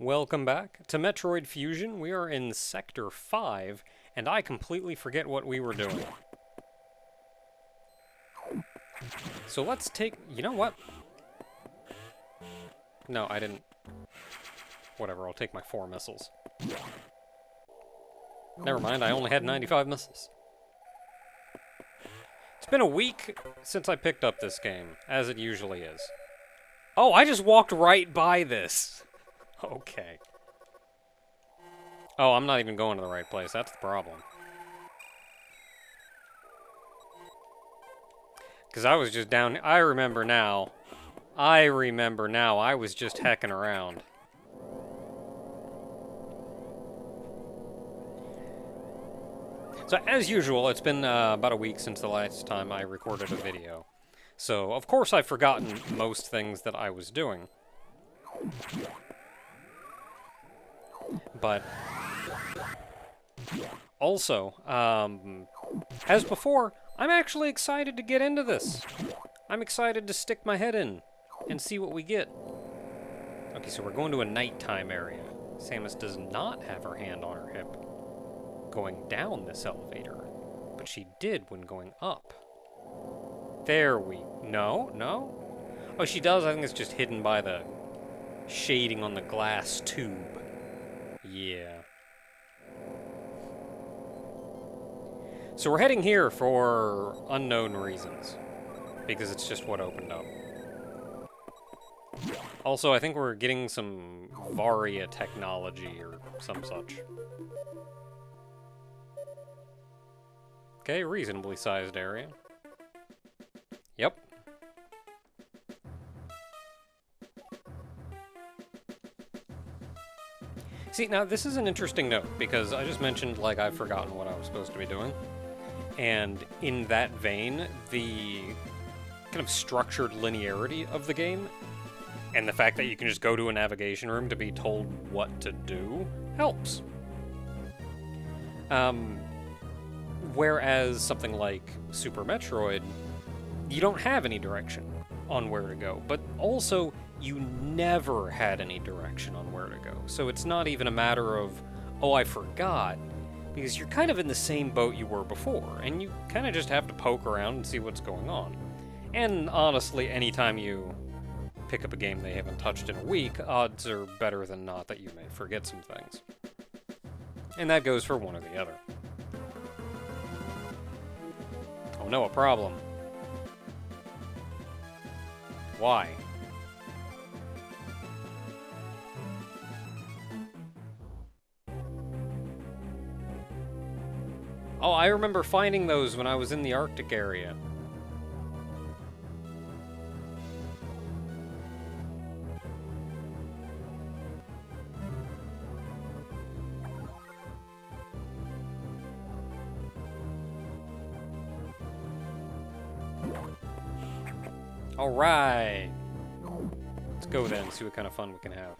Welcome back to Metroid Fusion. We are in Sector 5, and I completely forget what we were doing. So let's take... You know what? No, I didn't... Whatever, I'll take my 4 missiles. Never mind, I only had 95 missiles. It's been a week since I picked up this game, as it usually is. Oh, I just walked right by this! Okay. Oh, I'm not even going to the right place. That's the problem. Because I was just down... I remember now. I was just hecking around. So, as usual, it's been about a week since the last time I recorded a video. So, of course, I've forgotten most things that I was doing. But also, as before, I'm actually excited to get into this. I'm excited to stick my head in and see what we get. Okay, so we're going to a nighttime area. Samus does not have her hand on her hip going down this elevator, but she did when going up. There we... No? No? Oh, she does. I think it's just hidden by the shading on the glass tube. Yeah. So we're heading here for unknown reasons, because it's just what opened up. Also, I think we're getting some Varia technology or some such. Okay, reasonably sized area. Yep. See, now this is an interesting note, because I just mentioned, like, I've forgotten what I was supposed to be doing. And in that vein, the kind of structured linearity of the game, and the fact that you can just go to a navigation room to be told what to do, helps. Whereas something like Super Metroid, you don't have any direction on where to go, but also you never had any direction on where to go. So it's not even a matter of, oh, I forgot, because you're kind of in the same boat you were before, and you kind of just have to poke around and see what's going on. And honestly, anytime you pick up a game they haven't touched in a week, odds are better than not that you may forget some things. And that goes for one or the other. Oh no, a problem. Why? Oh, I remember finding those when I was in the Arctic area. Alright! Let's go then and see what kind of fun we can have.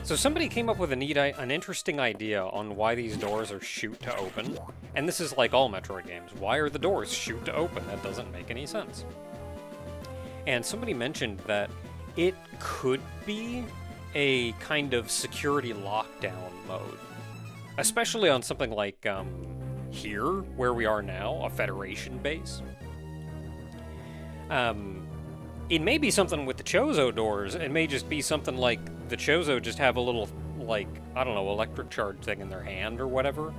So somebody came up with an interesting idea on why these doors are shoot to open. And this is like all Metroid games. Why are the doors shoot to open? That doesn't make any sense. And somebody mentioned that it could be a kind of security lockdown mode. Especially on something like here, where we are now, a Federation base. It may be something with the Chozo doors. It may just be something like the Chozo just have a little, like, I don't know, electric charge thing in their hand or whatever.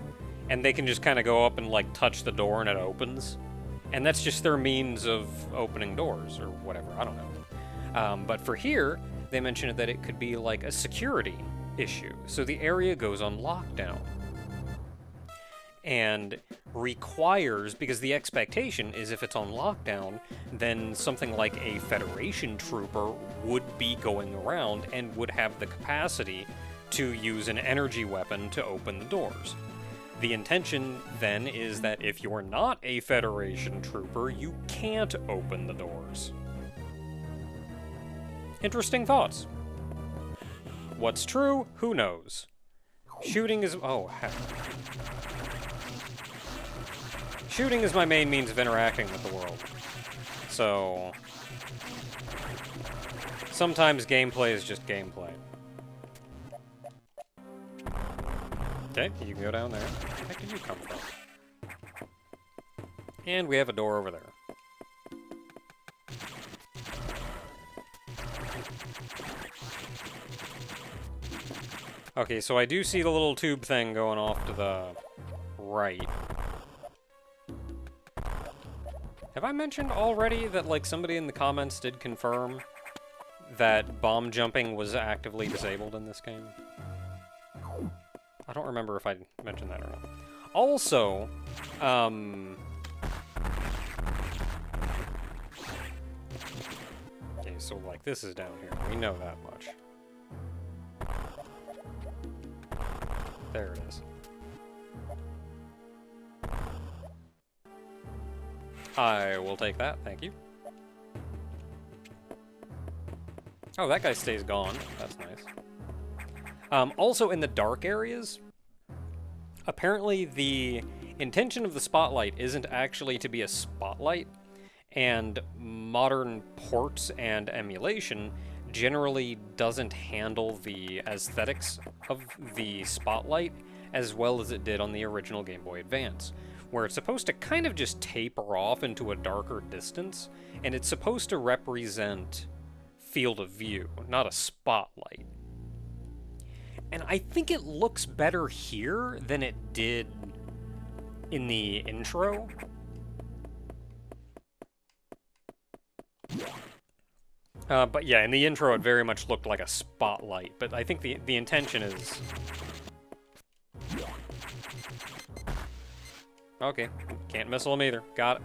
And they can just kind of go up and, like, touch the door and it opens. And that's just their means of opening doors or whatever. I don't know. But for here, they mentioned that it could be, like, a security issue. So the area goes on lockdown. And requires, because the expectation is if it's on lockdown, then something like a Federation trooper would be going around and would have the capacity to use an energy weapon to open the doors. The intention, then, is that if you're not a Federation trooper, you can't open the doors. Interesting thoughts. What's true? Who knows? Shooting is... Oh, heck. Shooting is my main means of interacting with the world. So sometimes gameplay is just gameplay. Okay, you can go down there. Where the heck did you come from? And we have a door over there. Okay, so I do see the little tube thing going off to the right. Have I mentioned already that, like, somebody in the comments did confirm that bomb jumping was actively disabled in this game? I don't remember if I mentioned that or not. Also, okay, so, like, this is down here. We know that much. There it is. I will take that, thank you. Oh, that guy stays gone. That's nice. Also, in the dark areas, apparently the intention of the spotlight isn't actually to be a spotlight, and modern ports and emulation generally doesn't handle the aesthetics of the spotlight as well as it did on the original Game Boy Advance, where it's supposed to kind of just taper off into a darker distance, and it's supposed to represent field of view, not a spotlight. And I think it looks better here than it did in the intro. But yeah, in the intro it very much looked like a spotlight, but I think the intention is... Okay, can't missile them either. Got it.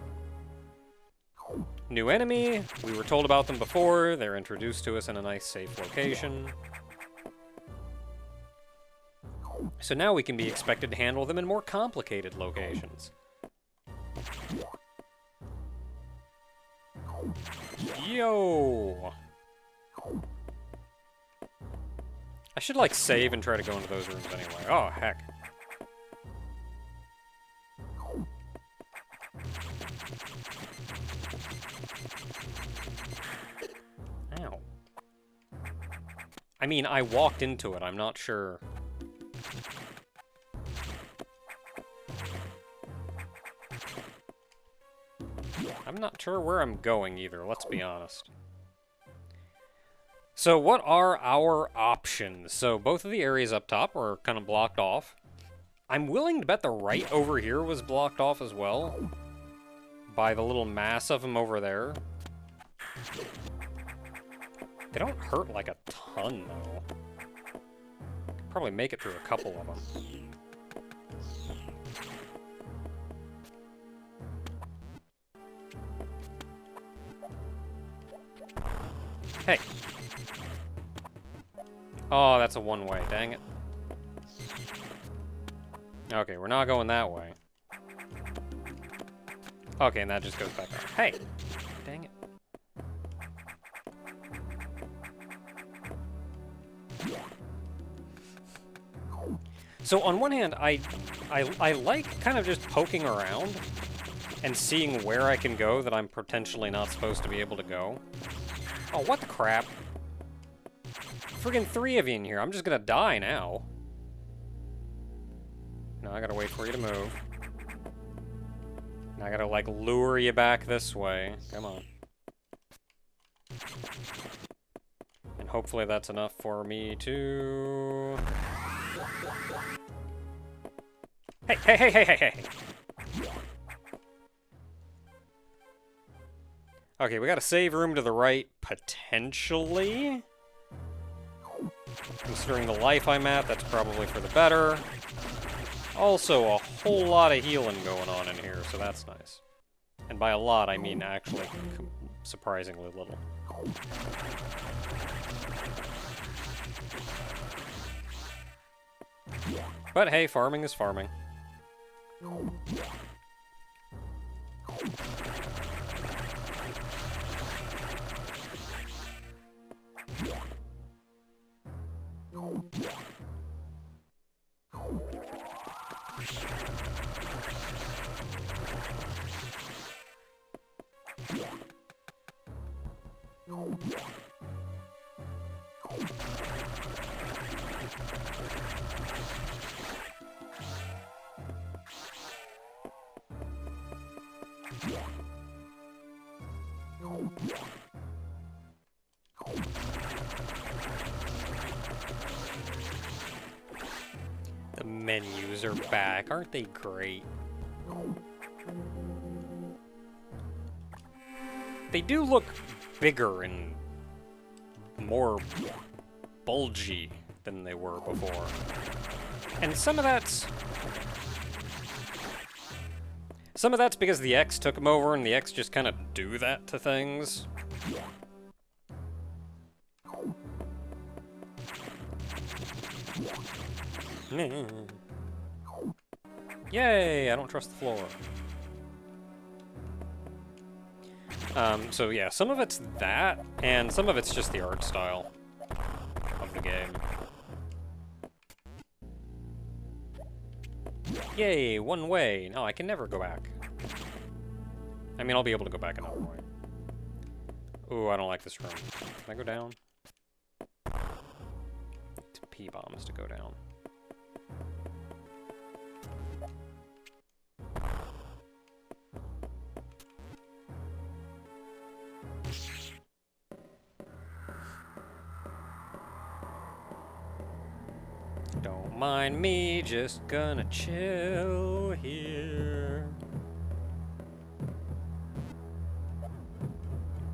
New enemy. We were told about them before. They're introduced to us in a nice, safe location. So now we can be expected to handle them in more complicated locations. Yo! I should, like, save and try to go into those rooms anyway. Oh, heck. Ow. I mean, I walked into it. I'm not sure. I'm not sure where I'm going either, let's be honest. So what are our options? So both of the areas up top are kind of blocked off. I'm willing to bet the right over here was blocked off as well by the little mass of them over there. They don't hurt like a ton, though. Probably make it through a couple of them. Hey. Oh, that's a one-way. Dang it. Okay, we're not going that way. Okay, and that just goes back up. Hey! Dang it. So on one hand, I like kind of just poking around and seeing where I can go that I'm potentially not supposed to be able to go. Oh, what the crap? Friggin' 3 of you in here. I'm just gonna die now. No, I gotta wait for you to move. And I gotta, like, lure you back this way. Come on. And hopefully that's enough for me to... Hey, hey, hey, hey, hey, hey! Okay, we got a save room to the right, potentially. Considering the life I'm at, that's probably for the better. Also, a whole lot of healing going on in here, so that's nice. And by a lot, I mean actually surprisingly little. But hey, farming is farming. The menus are back. Aren't they great? They do look bigger and more bulgy than they were before. And some of that's because the X took them over, and the X just kind of do that to things. Yay! I don't trust the floor. So yeah, some of it's that, and some of it's just the art style of the game. Yay, one way. No, I can never go back. I mean, I'll be able to go back another way. Ooh, I don't like this room. Can I go down? To P-bombs to go down. Don't mind me, just gonna chill here.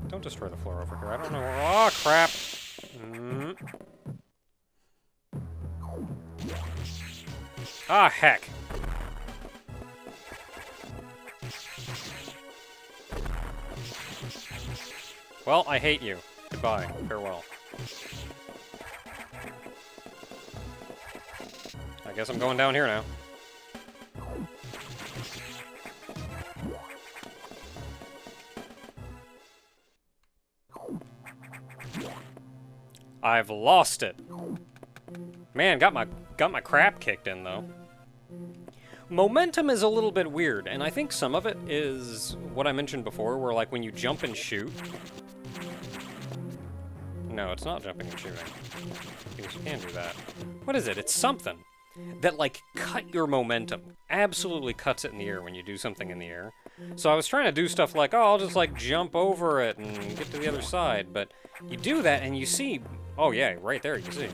Don't destroy the floor over here. I don't know where. Oh, crap! Ah, heck! Well, I hate you. Goodbye. Farewell. I guess I'm going down here now. I've lost it. Man, got my crap kicked in though. Momentum is a little bit weird, and I think some of it is what I mentioned before, where like when you jump and shoot. No, it's not jumping and shooting. Because you can't do that. What is it? It's something that like cut your momentum. Absolutely cuts it in the air when you do something in the air. So I was trying to do stuff like, oh, I'll just like jump over it and get to the other side, but you do that and you see, oh yeah, right there you see.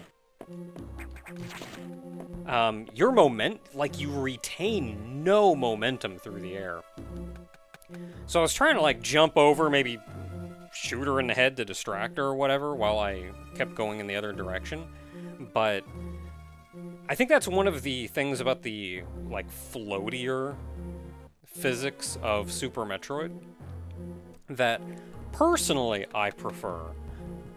Your like you retain no momentum through the air. So I was trying to like jump over, maybe shoot her in the head to distract her or whatever while I kept going in the other direction. But I think that's one of the things about the like floatier physics of Super Metroid that personally I prefer.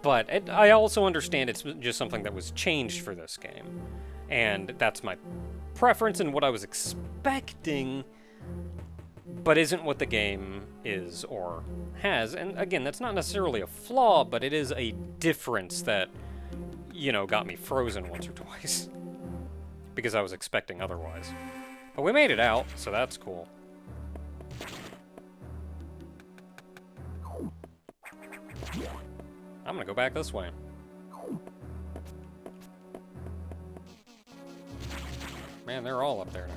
But I also understand it's just something that was changed for this game. And that's my preference and what I was expecting, but isn't what the game is or has. And again, that's not necessarily a flaw, but it is a difference that, you know, got me frozen once or twice. Because I was expecting otherwise. But we made it out, so that's cool. I'm gonna go back this way. Man, they're all up there now.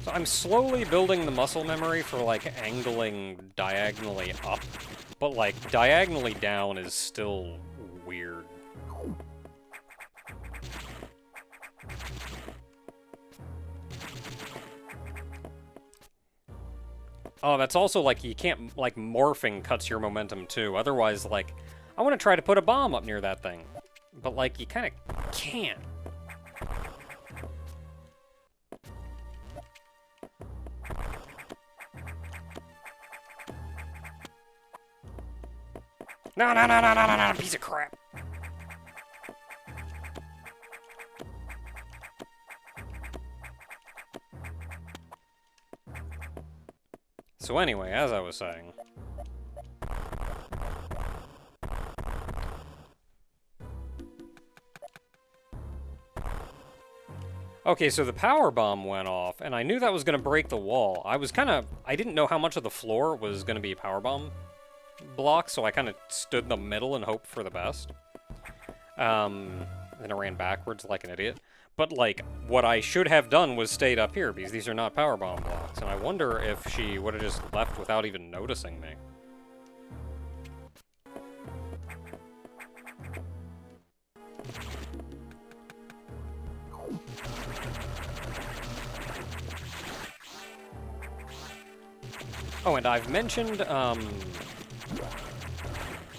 So I'm slowly building the muscle memory for, like, angling diagonally up, but, like, diagonally down is still weird. Oh, that's also, like, you can't, like, morphing cuts your momentum, too. Otherwise, like, I want to try to put a bomb up near that thing. But, like, you kind of can't. No, no, no, no, no, no, no, piece of crap. So anyway, as I was saying... Okay, so the power bomb went off, and I knew that was going to break the wall. I didn't know how much of the floor was going to be power bomb block, so I kind of stood in the middle and hoped for the best. Then I ran backwards like an idiot. But, like, what I should have done was stayed up here, because these are not power bomb blocks. And I wonder if she would have just left without even noticing me. Oh, and I've mentioned,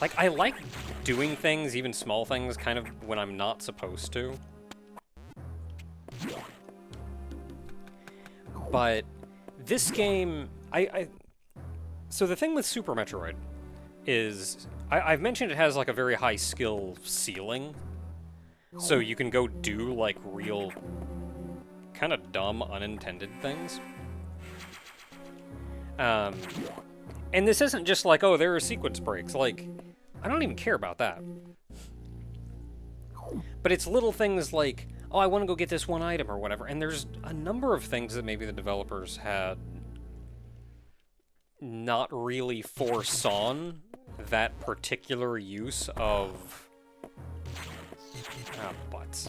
like, I like doing things, even small things, kind of when I'm not supposed to. But this game, so the thing with Super Metroid is, I've mentioned it has, like, a very high skill ceiling. So you can go do, like, real, kind of dumb, unintended things. And this isn't just like, oh, there are sequence breaks. Like, I don't even care about that. But it's little things like, oh, I want to go get this one item or whatever. And there's a number of things that maybe the developers had not really foresawn that particular use of... butts.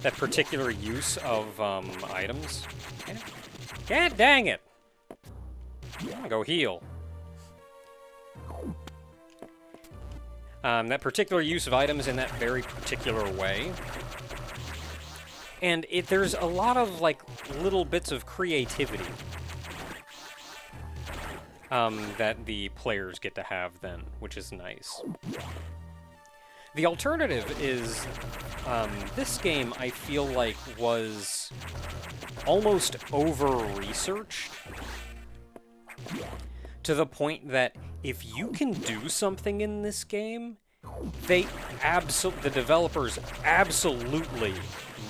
That particular use of items. God dang it! I'm gonna go heal. That particular use of items in that very particular way. And there's a lot of, like, little bits of creativity that the players get to have then, which is nice. The alternative is, this game, I feel like, was almost over-researched to the point that if you can do something in this game, the developers absolutely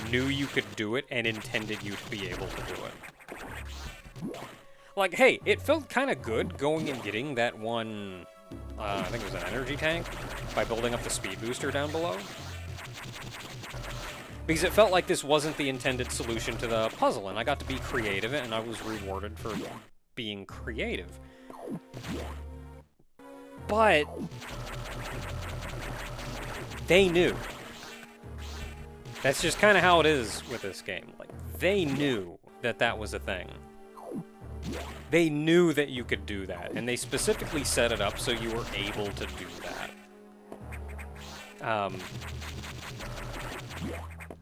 knew you could do it and intended you to be able to do it. Like, hey, it felt kind of good going and getting that one... I think it was an energy tank, by building up the speed booster down below. Because it felt like this wasn't the intended solution to the puzzle, and I got to be creative, and I was rewarded for being creative. But... they knew. That's just kind of how it is with this game. Like, they knew that that was a thing. They knew that you could do that, and they specifically set it up so you were able to do that.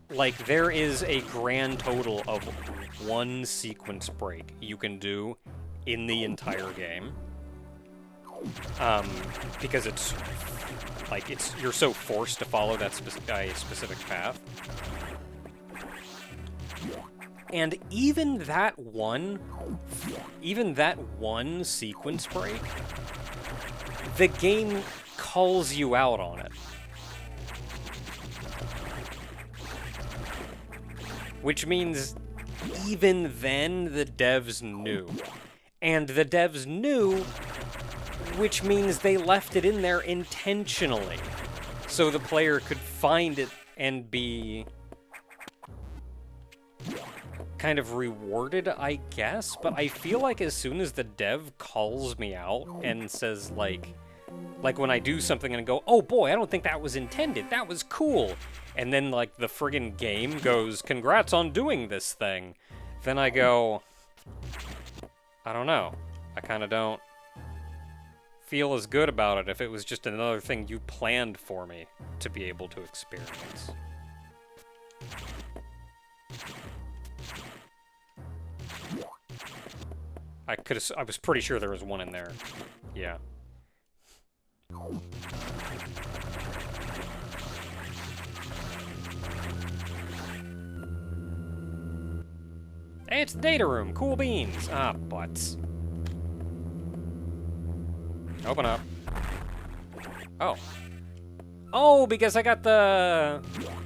Like, there is a grand total of one sequence break you can do in the entire game. Because it's, like, you're so forced to follow that specific path. And even that one sequence break, the game calls you out on it. Which means even then the devs knew. And the devs knew, which means they left it in there intentionally. So the player could find it and be kind of rewarded, I guess, but I feel like as soon as the dev calls me out and says, like when I do something and go, oh boy, I don't think that was intended, that was cool, and then, like, the friggin' game goes, congrats on doing this thing, then I go, I don't know, I kind of don't feel as good about it if it was just another thing you planned for me to be able to experience. I was pretty sure there was one in there. Yeah. Hey, it's the data room. Cool beans. Ah, butts. Open up. Oh. Oh, because I got the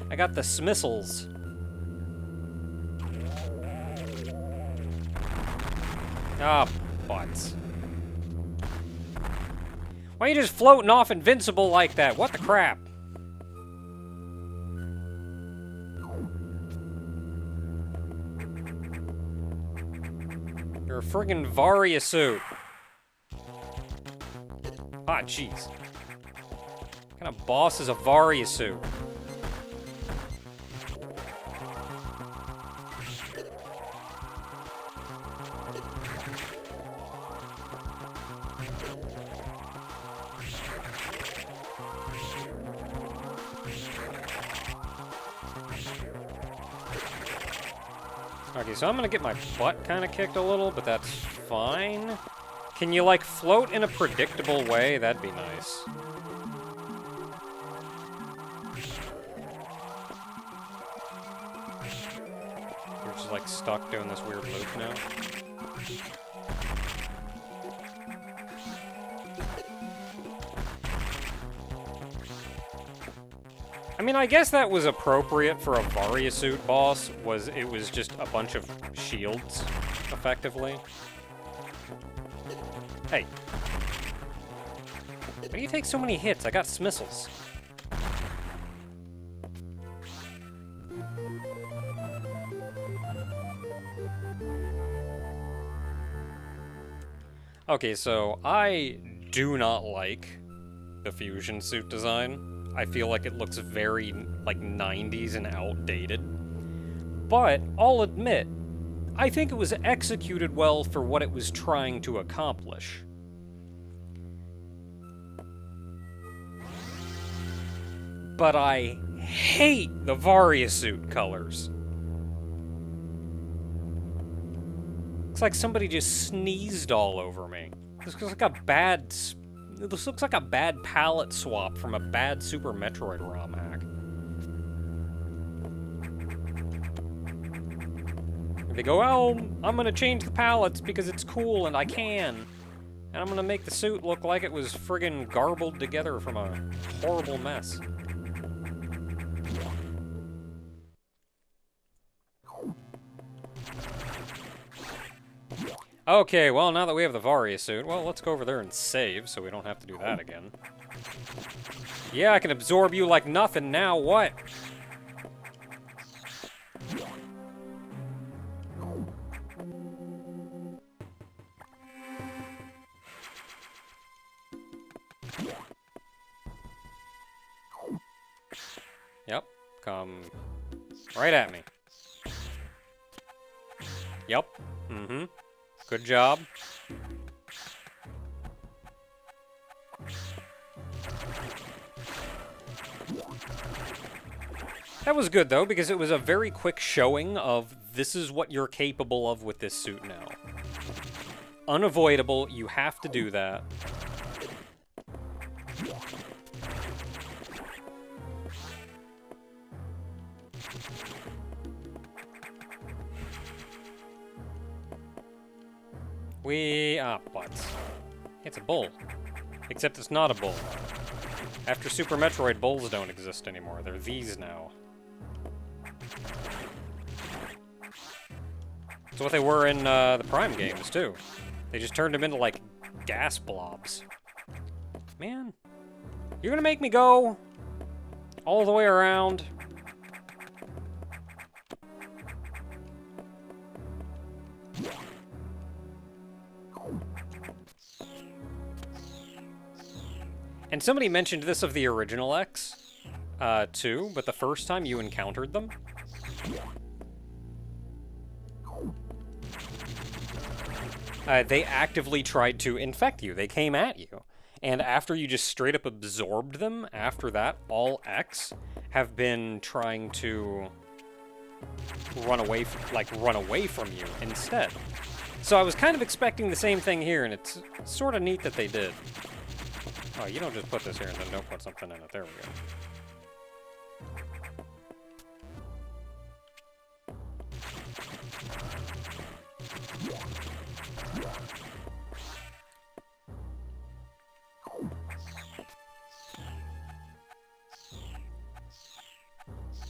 smissels. Ah, butts. Why are you just floating off invincible like that? What the crap? You're a friggin' Varia suit. Ah, jeez. What kind of boss is a Varia suit? Okay, so I'm gonna get my butt kind of kicked a little, but that's fine. Can you, like, float in a predictable way? That'd be nice. You're just, like, stuck doing this weird loop now. I mean, I guess that was appropriate for a Varia suit boss, it was just a bunch of shields, effectively. Hey. Why do you take so many hits? I got smissles. Okay, so I do not like the fusion suit design. I feel like it looks very, like, 90s and outdated. But, I'll admit, I think it was executed well for what it was trying to accomplish. But I hate the Varia suit colors. Looks like somebody just sneezed all over me. This looks like a bad... This looks like a bad palette swap from a bad Super Metroid ROM hack. They go, oh, I'm gonna change the palettes because it's cool and I can. And I'm gonna make the suit look like it was friggin' garbled together from a horrible mess. Okay, well, now that we have the Varia suit, well, let's go over there and save, so we don't have to do that again. Yeah, I can absorb you like nothing, now what? Yep, come right at me. Yep, mm-hmm. Good job. That was good, though, because it was a very quick showing of this is what you're capable of with this suit now. Unavoidable, you have to do that. Butts. It's a bull. Except it's not a bull. After Super Metroid, bulls don't exist anymore. They're these now. It's what they were in the Prime games, too. They just turned them into, like, gas blobs. Man, you're gonna make me go all the way around? And somebody mentioned this of the original X, too, but the first time you encountered them, they actively tried to infect you. They came at you. And after you just straight up absorbed them, after that, all X have been trying to run away from you instead. So I was kind of expecting the same thing here, and it's sort of neat that they did. Oh, you don't just put this here and then don't put something in it. There we go.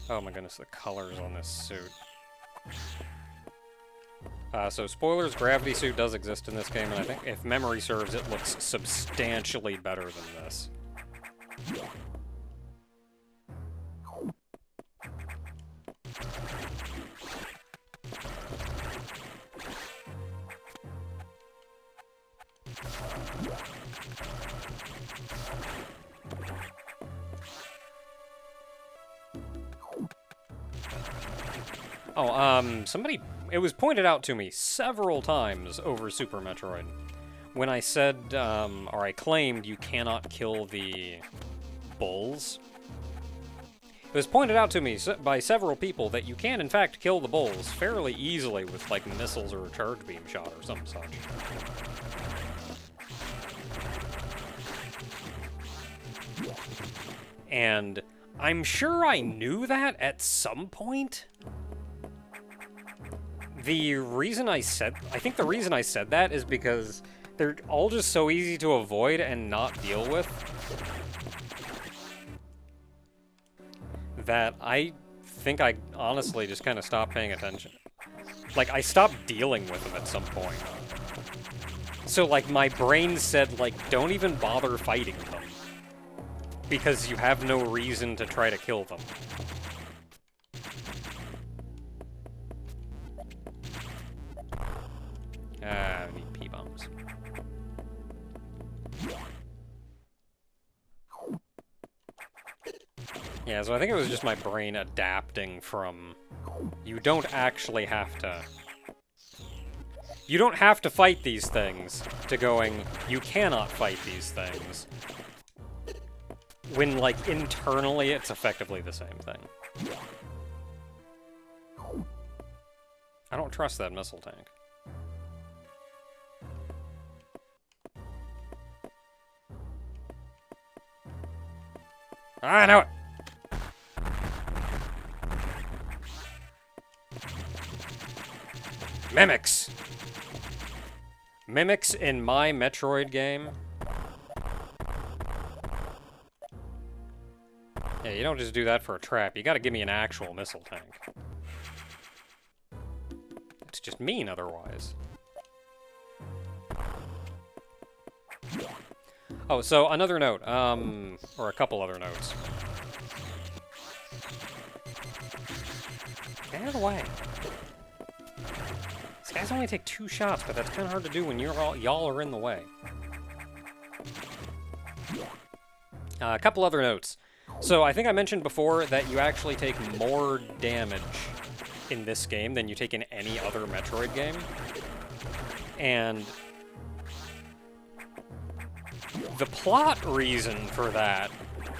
Oh my goodness, the colors on this suit. So spoilers, Gravity Suit does exist in this game, and I think, if memory serves, it looks substantially better than this. Oh, somebody... It was pointed out to me several times over Super Metroid when I said, or I claimed you cannot kill the bulls. It was pointed out to me by several people that you can, in fact, kill the bulls fairly easily with, like, missiles or a charge beam shot or some such. And I'm sure I knew that at some point. The reason I think the reason I said that is because they're all just so easy to avoid and not deal with that I think I honestly just kind of stopped paying attention. Like, I stopped dealing with them at some point. So, like, my brain said, like, don't even bother fighting them. Because you have no reason to try to kill them. I need P-bombs. Yeah, so I think it was just my brain adapting from... You don't actually have to... You don't have to fight these things, to going, you cannot fight these things. When, like, internally, it's effectively the same thing. I don't trust that missile tank. I know it! Mimics! Mimics in my Metroid game. Yeah, you don't just do that for a trap. You gotta give me an actual missile tank. It's just mean otherwise. Oh, so another note, or a couple other notes. Get out of the way. These guys only take 2 shots, but that's kind of hard to do when y'all are in the way. A couple other notes. So I think I mentioned before that you actually take more damage in this game than you take in any other Metroid game. And the plot reason for that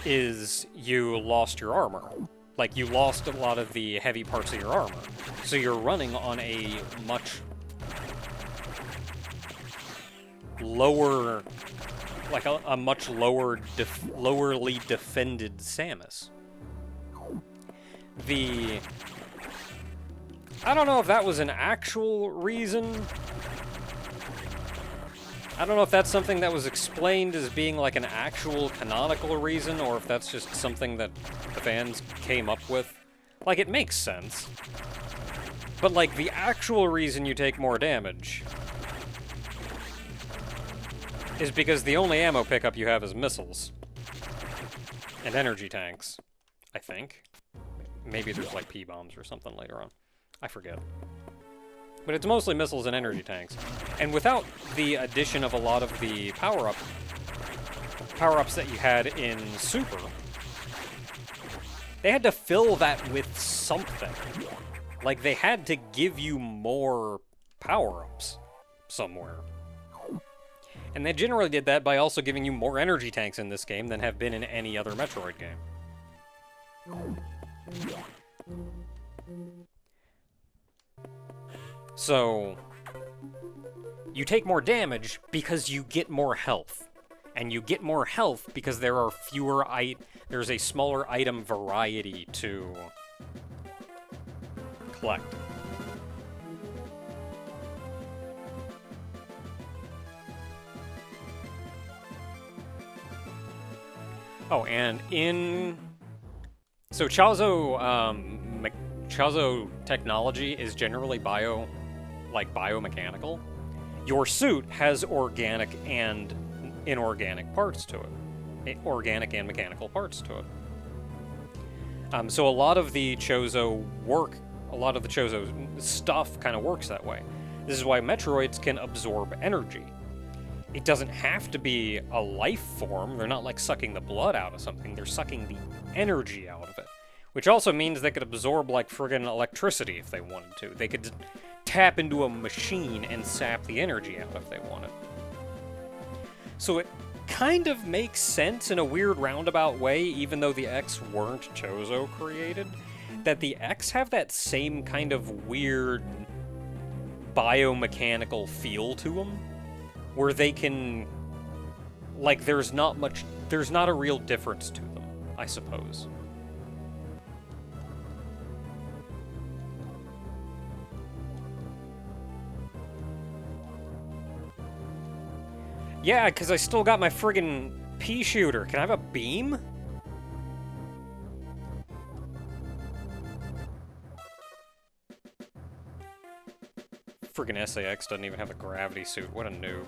is you lost your armor. Like, you lost a lot of the heavy parts of your armor. So you're running on a much lower, like a much lowerly defended Samus. I don't know if that was an actual reason. I don't know if that's something that was explained as being like an actual canonical reason, or if that's just something that the fans came up with. Like, it makes sense. But, like, the actual reason you take more damage is because the only ammo pickup you have is missiles. And energy tanks, I think. Maybe there's, like, P-bombs or something later on. I forget. But it's mostly missiles and energy tanks. And without the addition of a lot of the power-ups that you had in Super, they had to fill that with something. Like, they had to give you more power-ups somewhere. And they generally did that by also giving you more energy tanks in this game than have been in any other Metroid game. So, you take more damage because you get more health. And you get more health because there are there's a smaller item variety to collect. Oh, and so Chaozo technology is generally biomechanical. Your suit has organic and inorganic parts to it. Organic and mechanical parts to it. So a lot of the Chozo stuff kind of works that way. This is why Metroids can absorb energy. It doesn't have to be a life form. They're not like sucking the blood out of something. They're sucking the energy out of it, Which also means they could absorb, like, friggin' electricity if they wanted to. They could tap into a machine and sap the energy out if they wanted. So it kind of makes sense in a weird roundabout way, even though the X weren't Chozo created, that the X have that same kind of weird biomechanical feel to them, where they can, like, there's not a real difference to them, I suppose. Yeah, because I still got my friggin' pea shooter. Can I have a beam? Friggin' SAX doesn't even have a gravity suit. What a noob.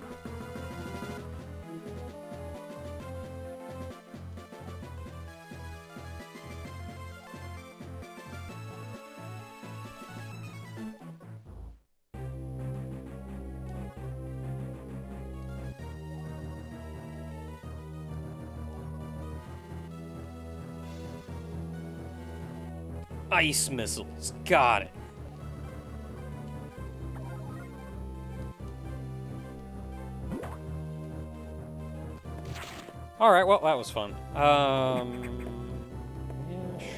Ice missiles. Got it. Alright, well, that was fun. Yeah,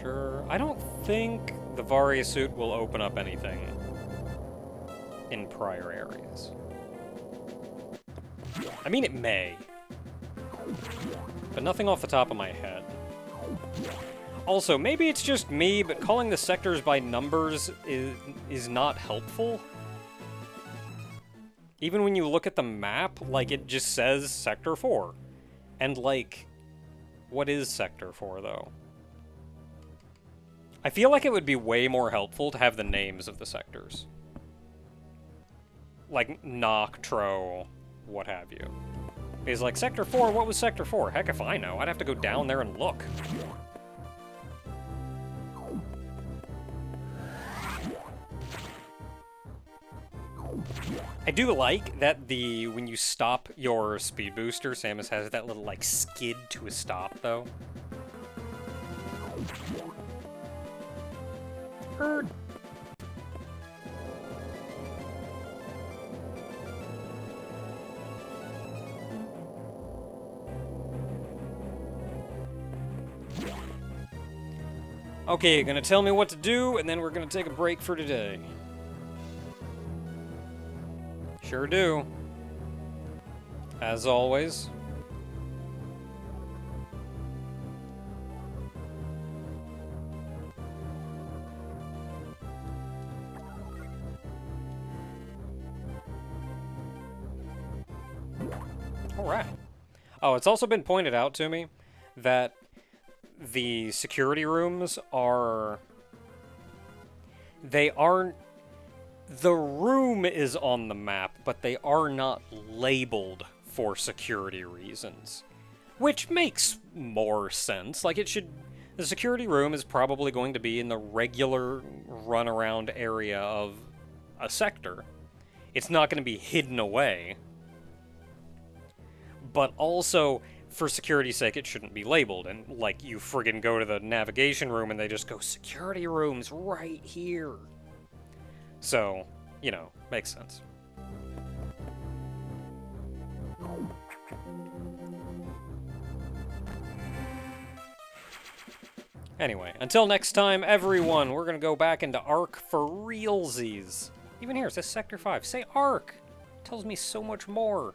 sure. I don't think the Varia suit will open up anything in prior areas. I mean, it may. But nothing off the top of my head. Also, maybe it's just me, but calling the sectors by numbers is not helpful. Even when you look at the map, like, it just says Sector 4. And, like, what is Sector 4, though? I feel like it would be way more helpful to have the names of the sectors. Like, NOC, TRO, what have you. Because, like, Sector 4, what was Sector 4? Heck if I know. I'd have to go down there and look. I do like that when you stop your speed booster, Samus has that little, like, skid to a stop, though. Hurt. Okay, you're gonna tell me what to do, and then we're gonna take a break for today. Sure do. As always. Alright. Oh, it's also been pointed out to me that the security rooms are... They aren't... The room is on the map, but they are not labeled for security reasons. Which makes more sense. Like, it should... The security room is probably going to be in the regular runaround area of a sector. It's not going to be hidden away. But also, for security's sake, it shouldn't be labeled. And, like, you friggin' go to the navigation room and they just go, security room's right here. So, you know, makes sense. Anyway, until next time, everyone, we're gonna go back into Ark for realsies. Even here, it says Sector 5. Say Ark! It tells me so much more.